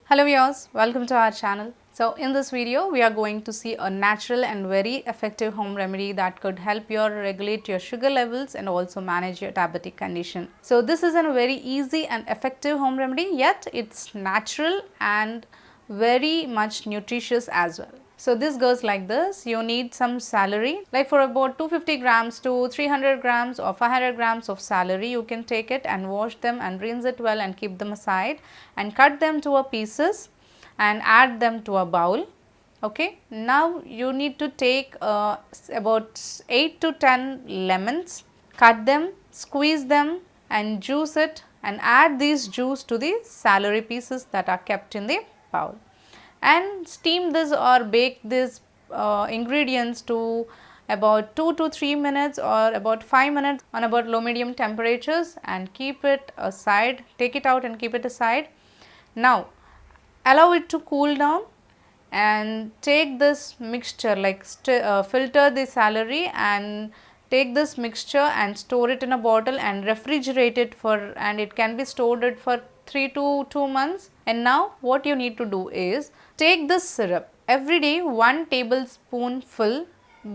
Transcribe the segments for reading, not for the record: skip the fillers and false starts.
Hello viewers, welcome to our channel. So in this video we are going to see a natural and very effective home remedy that could help you regulate your sugar levels and also manage your diabetic condition. So this is a very easy and effective home remedy, yet it's natural and very much nutritious as well. So this goes like this. You need some celery, like for about 250 grams to 300 grams or 500 grams of celery. You can take it and wash them and rinse it well and keep them aside and cut them to a pieces and add them to a bowl. Okay, now you need to take about 8 to 10 lemons, cut them, squeeze them and juice it and add this juice to the celery pieces that are kept in the bowl, and steam this or bake these ingredients to about 2 to 3 minutes or about 5 minutes on about low medium temperatures and keep it aside, take it out and keep it aside. Now allow it to cool down and take this mixture, like filter the celery and take this mixture and store it in a bottle and refrigerate it for, and it can be stored for 3 to 2 months. And now what you need to do is take this syrup every day 1 tablespoonful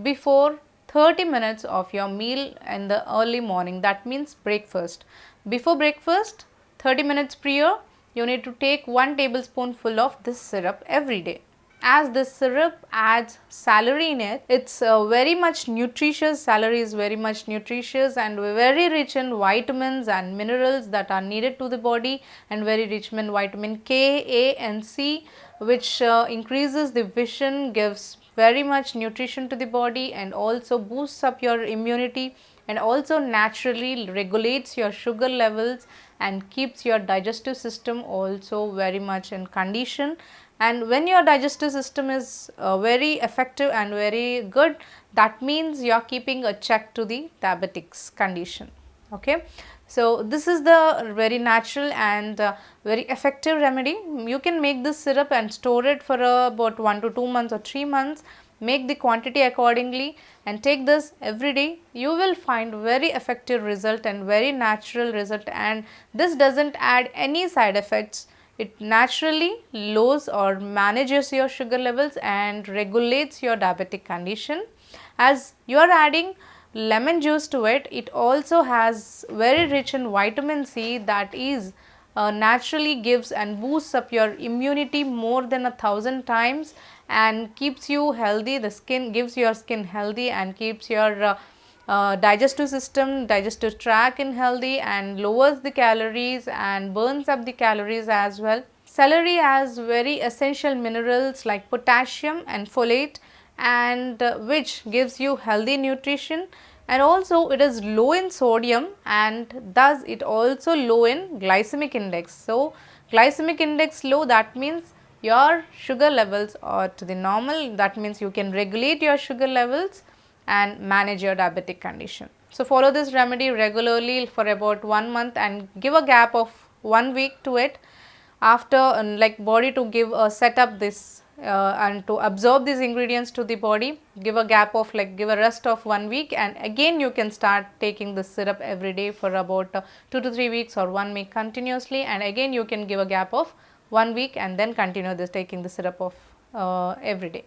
before 30 minutes of your meal in the early morning, that means breakfast. Before breakfast 30 minutes prior you need to take 1 tablespoonful of this syrup every day. As this syrup adds celery in it, it's very much nutritious. Celery is very much nutritious and very rich in vitamins and minerals that are needed to the body, and very rich in vitamin K, A and C, which increases the vision, gives very much nutrition to the body and also boosts up your immunity and also naturally regulates your sugar levels and keeps your digestive system also very much in condition. And when your digestive system is very effective and very good, that means you are keeping a check to the diabetics condition. Okay, so this is the very natural and very effective remedy. You can make this syrup and store it for about 1 to 2 months or 3 months. Make the quantity accordingly and take this every day. You will find very effective result and very natural result, and this doesn't add any side effects. It naturally lowers or manages your sugar levels and regulates your diabetic condition. As you are adding lemon juice to it, it also has very rich in vitamin C that is naturally gives and boosts up your immunity more than 1,000 times and keeps you healthy. The skin gives your skin healthy and keeps your digestive system, digestive tract in healthy and lowers the calories and burns up the calories as well. Celery has very essential minerals like potassium and folate, and which gives you healthy nutrition, and also it is low in sodium and thus it also low in glycemic index. So glycemic index low, that means your sugar levels are to the normal, that means you can regulate your sugar levels and manage your diabetic condition. So follow this remedy regularly for about 1 month and give a gap of 1 week to it after like body to give a set up this and to absorb these ingredients to the body. Give a gap of give a rest of 1 week and again you can start taking the syrup every day for about 2 to 3 weeks or 1 week continuously, and again you can give a gap of 1 week and then continue this taking the syrup of every day.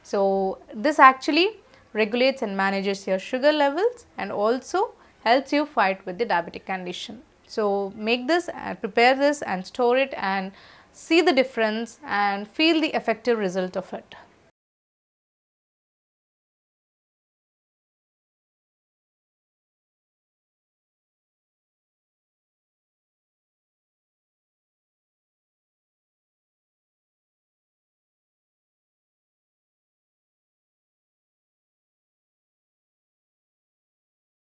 So this actually regulates and manages your sugar levels and also helps you fight with the diabetic condition. So make this and prepare this and store it and see the difference and feel the effective result of it.